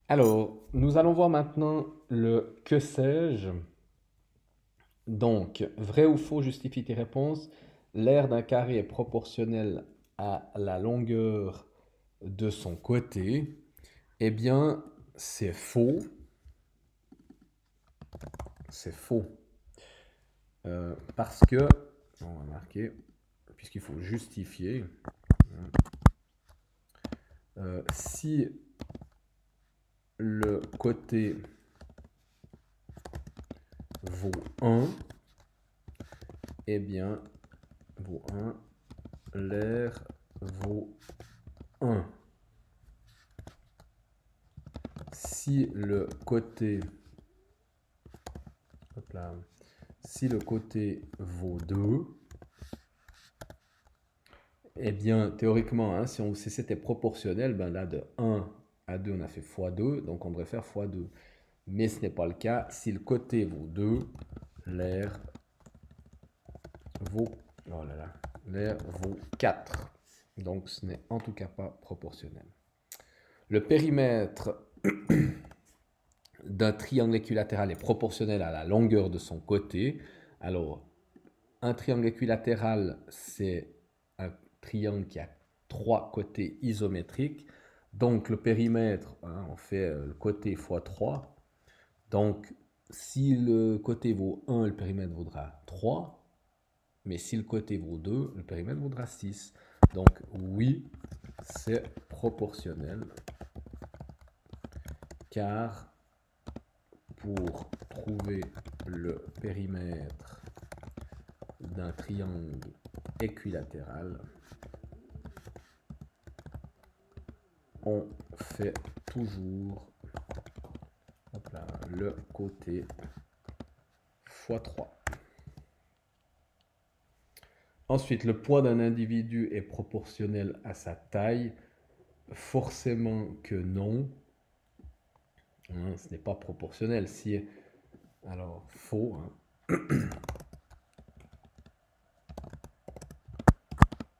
Alors, nous allons voir maintenant le que sais-je. Donc, vrai ou faux, justifie tes réponses. L'aire d'un carré est proportionnel à la longueur de son côté. Eh bien, c'est faux. C'est faux. Parce que, on va marquer, puisqu'il faut justifier, si le côté vaut 1, eh bien, vaut 1, l'aire vaut 1. Si le côté, hop là, si le côté vaut 2, eh bien, théoriquement, hein, si c'était proportionnel, ben là, de 1 à 2, on a fait x2, donc on devrait faire x2. Mais ce n'est pas le cas. Si le côté vaut 2, l'aire vaut, oh là là, l'aire vaut 4. Donc, ce n'est en tout cas pas proportionnel. Le périmètre d'un triangle équilatéral est proportionnel à la longueur de son côté. Alors, un triangle équilatéral, c'est un triangle qui a trois côtés isométriques. Donc, le périmètre, hein, on fait le côté fois 3. Donc, si le côté vaut 1, le périmètre vaudra 3. Mais si le côté vaut 2, le périmètre vaudra 6. Donc, oui, c'est proportionnel. Car pour trouver le périmètre d'un triangle équilatéral, on fait toujours là, le côté fois 3. Ensuite, le poids d'un individu est proportionnel à sa taille. Forcément que non. Hein, ce n'est pas proportionnel. Alors, faux. Hein.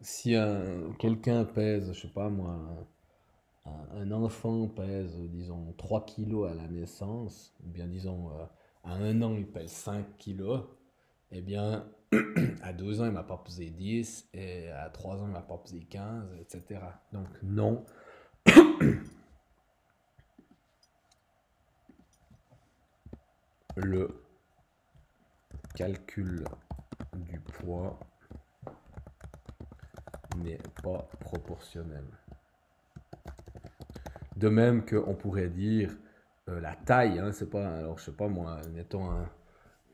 Si quelqu'un pèse, je sais pas moi, un enfant pèse, disons, 3 kilos à la naissance, ou bien disons, à 1 an, il pèse 5 kilos, eh bien, à 2 ans, il ne m'a pas pesé 10, et à 3 ans, il ne m'a pas pesé 15, etc. Donc, non. Le calcul du poids n'est pas proportionnel. De même qu'on pourrait dire la taille, hein, c'est pas, alors je sais pas moi, mettons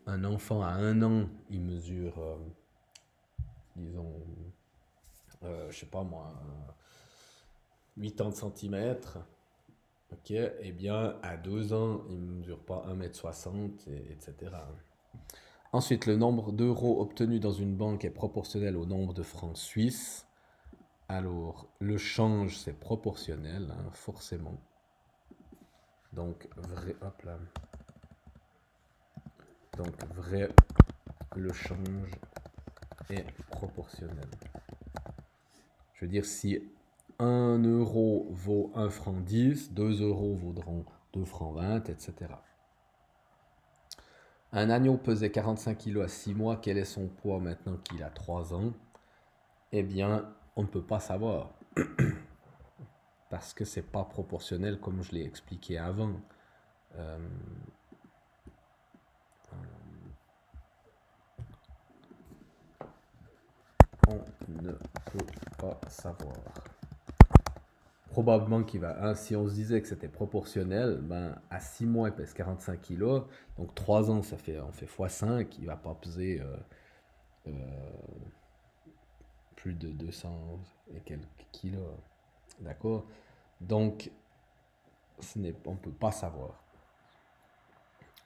un enfant à 1 an, il mesure, disons, je sais pas moi, 80 cm. Ok, eh bien, à 2 ans, il ne mesure pas 1,60 m, etc. Ensuite, le nombre d'euros obtenus dans une banque est proportionnel au nombre de francs suisses. Alors, le change, c'est proportionnel, hein, forcément. Donc, vrai, hop là. Donc, vrai, le change est proportionnel. Je veux dire, si 1 euro vaut 1 franc 10, 2 euros vaudront 2 francs 20, etc. Un agneau pesait 45 kilos à 6 mois. Quel est son poids maintenant qu'il a 3 ans? Eh bien, on ne peut pas savoir. Parce que c'est pas proportionnel comme je l'ai expliqué avant. Euh, on ne peut pas savoir. Probablement qu'il va. Hein, si on se disait que c'était proportionnel, ben, à 6 mois, il pèse 45 kilos. Donc 3 ans, on fait x5. Il ne va pas peser euh, plus de 200 et quelques kilos. D'accord? Donc, on ne peut pas savoir.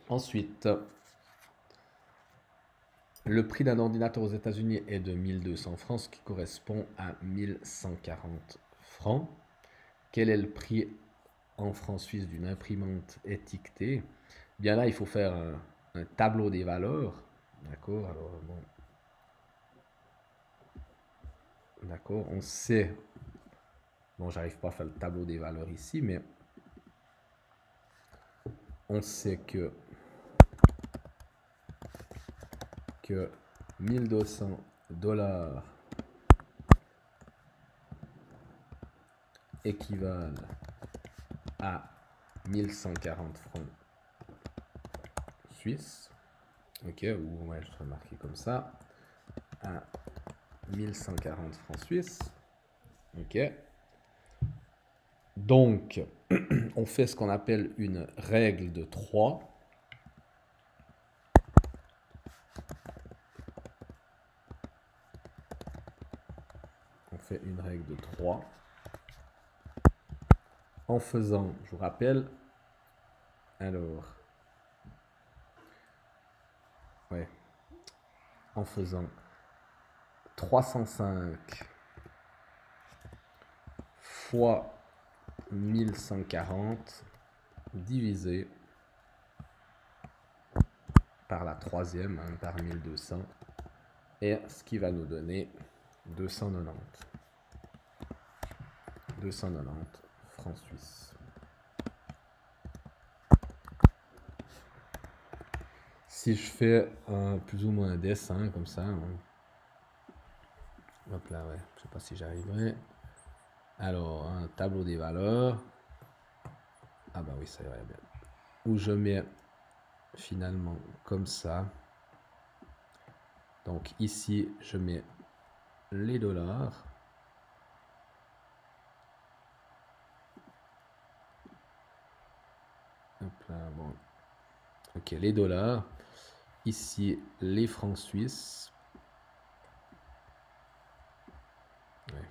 Ensuite, le prix d'un ordinateur aux États-Unis est de 1200 francs, ce qui correspond à 1140 francs. Quel est le prix en francs suisses d'une imprimante étiquetée? Bien là, il faut faire un tableau des valeurs. D'accord? Alors, bon. D'accord? On sait. Bon, j'arrive pas à faire le tableau des valeurs ici, mais on sait que 1200 $ équivalent à 1140 francs suisses. Ok, ou ouais, je vais marquer comme ça. À 1140 francs suisses. Ok. Donc, on fait ce qu'on appelle une règle de 3. On fait une règle de 3. En faisant, je vous rappelle, alors, ouais, en faisant 305 fois 1140 divisé par la troisième, hein, par 1200, et ce qui va nous donner 290 francs suisses. Si je fais plus ou moins un dessin comme ça, hein. Hop là, ouais, je sais pas si j'arriverai. Alors, un tableau des valeurs. Ah bah oui, ça irait bien. Où je mets finalement comme ça. Donc ici, je mets les dollars. Hop là, bon. Ok, les dollars. Ici, les francs suisses. Ouais.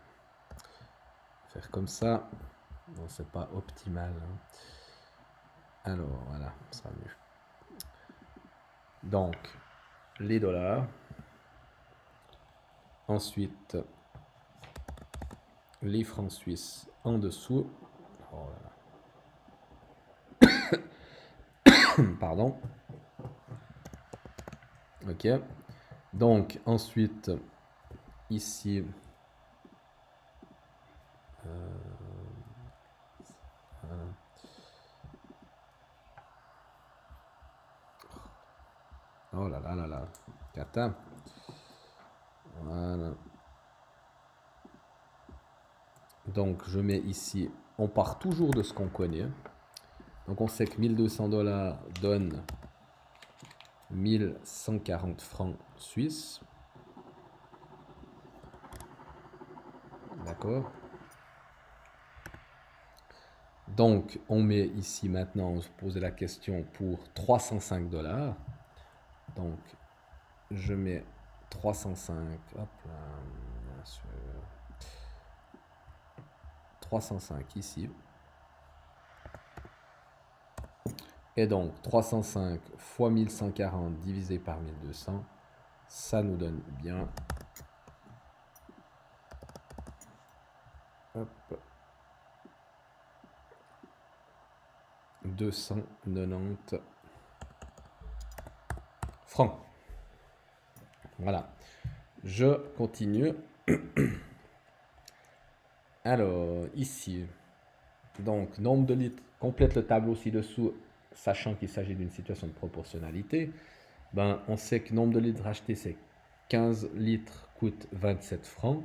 Faire comme ça. Non, c'est pas optimal. Hein. Alors, voilà, ça sera mieux. Donc, les dollars. Ensuite, les francs suisses en dessous. Oh là là. Pardon. Ok. Donc, ensuite, ici, oh là là là là. Cata. Voilà. Donc, je mets ici, on part toujours de ce qu'on connaît. Donc, on sait que 1200 $ donne 1140 francs suisses. D'accord. Donc, on met ici maintenant, on se pose la question pour 305 $. Donc, je mets 305, hop là, bien sûr. 305 ici. Et donc, 305 fois 1140 divisé par 1200, ça nous donne bien... Hop, 290 francs. Voilà. Je continue. Alors, ici, donc, nombre de litres, complète le tableau ci-dessous, sachant qu'il s'agit d'une situation de proportionnalité. Ben, on sait que nombre de litres achetés, c'est 15 litres coûte 27 francs.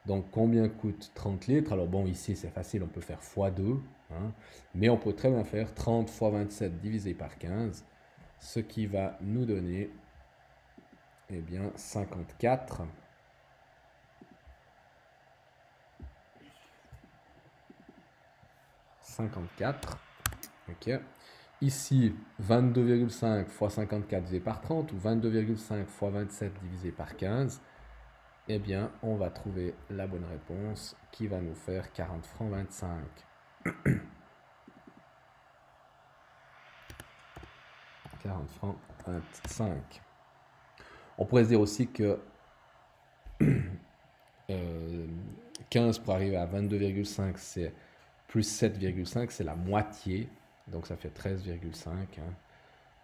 Donc, combien coûte 30 litres? Alors, bon, ici, c'est facile, on peut faire x2. Hein, mais on peut très bien faire 30 fois 27 divisé par 15, ce qui va nous donner, eh bien, 54. 54. Ok. Ici, 22,5 fois 54 divisé par 30 ou 22,5 fois 27 divisé par 15. Eh bien, on va trouver la bonne réponse qui va nous faire 40 francs 25. 40 francs 25. On pourrait se dire aussi que 15 pour arriver à 22,5, c'est plus 7,5, c'est la moitié. Donc ça fait 13,5. Hein.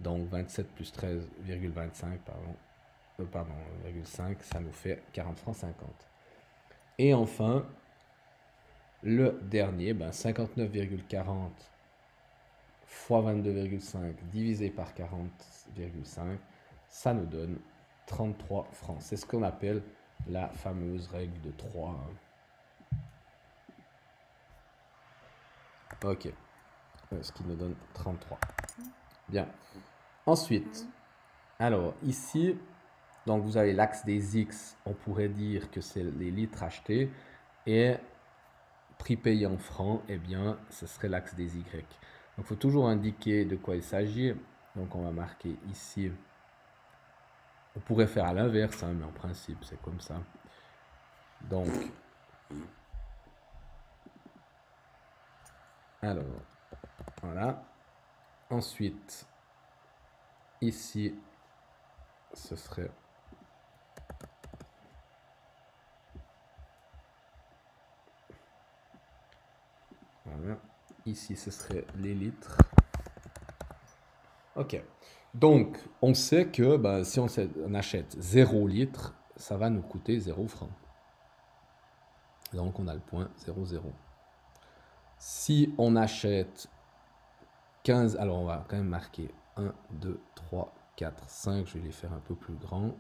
Donc 27 plus 13,25, pardon, 0,5, ça nous fait 40 francs 50. Et enfin, le dernier, ben 59,40 x fois 22,5 divisé par 40,5, ça nous donne 33 francs. C'est ce qu'on appelle la fameuse règle de 3. Ok, ce qui nous donne 33. Bien. Ensuite, alors ici, donc vous avez l'axe des X, on pourrait dire que c'est les litres achetés, et prix payé en francs, eh bien, ce serait l'axe des Y. Donc, il faut toujours indiquer de quoi il s'agit. Donc, on va marquer ici. On pourrait faire à l'inverse, hein, mais en principe, c'est comme ça. Donc, alors, voilà. Ensuite, ici, ce serait... Voilà. Ici, ce serait les litres. Ok. Donc, on sait que ben, si on achète 0 litre, ça va nous coûter 0 francs. Donc, on a le point 0, 0. Si on achète 15, alors on va quand même marquer 1, 2, 3, 4, 5. Je vais les faire un peu plus grands.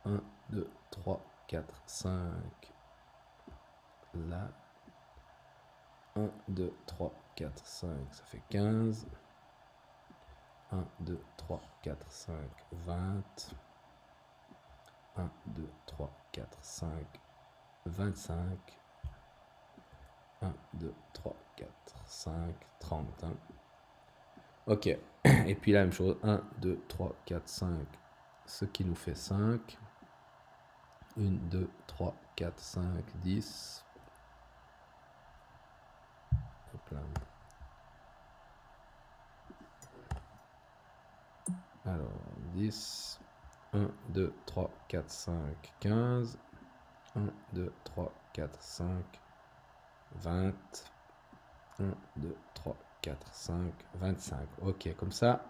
1, 2, 3, 4, 5. Là. 1, 2, 3, 4, 5. Ça fait 15. 1, 2, 3, 4, 5, 20. 1, 2, 3, 4, 5, 25. 1, 2, 3, 4, 5, 30. Hein. Ok. Et puis la même chose. 1, 2, 3, 4, 5. Ce qui nous fait 5. 1, 2, 3, 4, 5, 10. Hop là. Alors, 10. 1, 2, 3, 4, 5, 15. 1, 2, 3, 4, 5, 20. 1, 2, 3, 4, 5, 25. Ok, comme ça,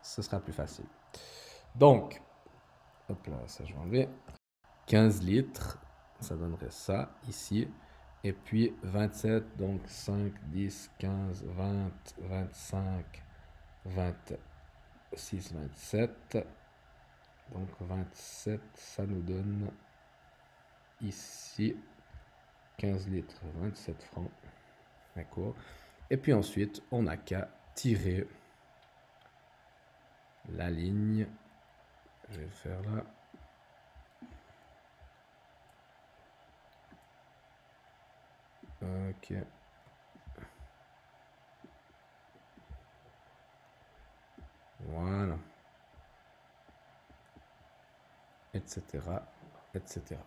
ce sera plus facile. Donc, hop là, ça je vais enlever. 15 litres, ça donnerait ça ici. Et puis 27, donc 5, 10, 15, 20, 25, 26, 27. Donc 27, ça nous donne ici 15 litres, 27 francs. D'accord. Et puis ensuite, on n'a qu'à tirer la ligne. Je vais le faire là. Ok. Voilà. Etc. Etc.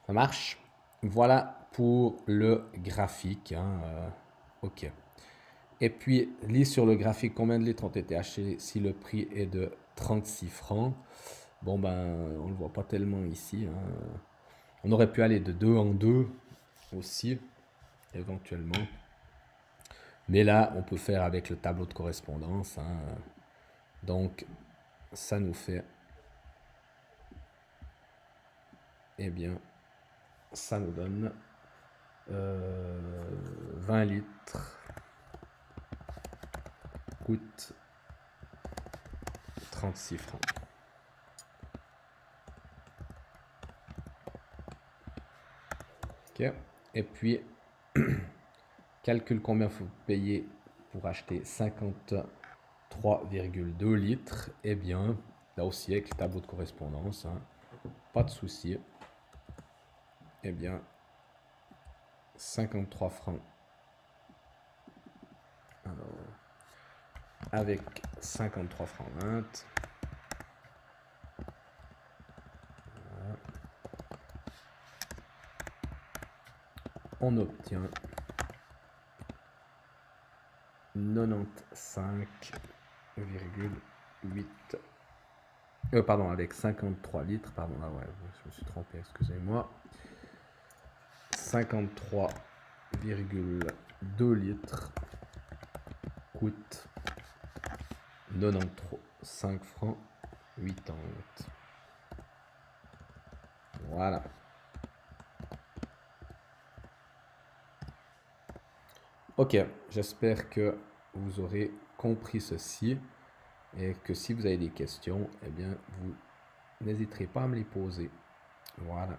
Ça marche. Voilà pour le graphique. Hein, ok. Et puis, lis sur le graphique combien de litres ont été achetés si le prix est de 36 francs. Bon, ben, on ne le voit pas tellement ici. Hein. On aurait pu aller de 2 en 2 aussi, éventuellement. Mais là, on peut faire avec le tableau de correspondance. Hein. Donc, ça nous fait... Eh bien, ça nous donne 20 litres. Coûte 36 francs. Ok. Et puis, calcule combien il faut payer pour acheter 53,2 litres. Eh bien, là aussi avec le tableau de correspondance, hein, pas de souci. Eh bien, 53 francs. Alors, avec 53 francs 20. Voilà. On obtient 95,8. Pardon, avec 53 litres. Pardon, ah ouais, je me suis trompé, excusez-moi. 53,2 litres coûte 95 francs 80. Voilà. Ok, j'espère que vous aurez compris ceci et que si vous avez des questions, eh bien, vous n'hésiterez pas à me les poser. Voilà.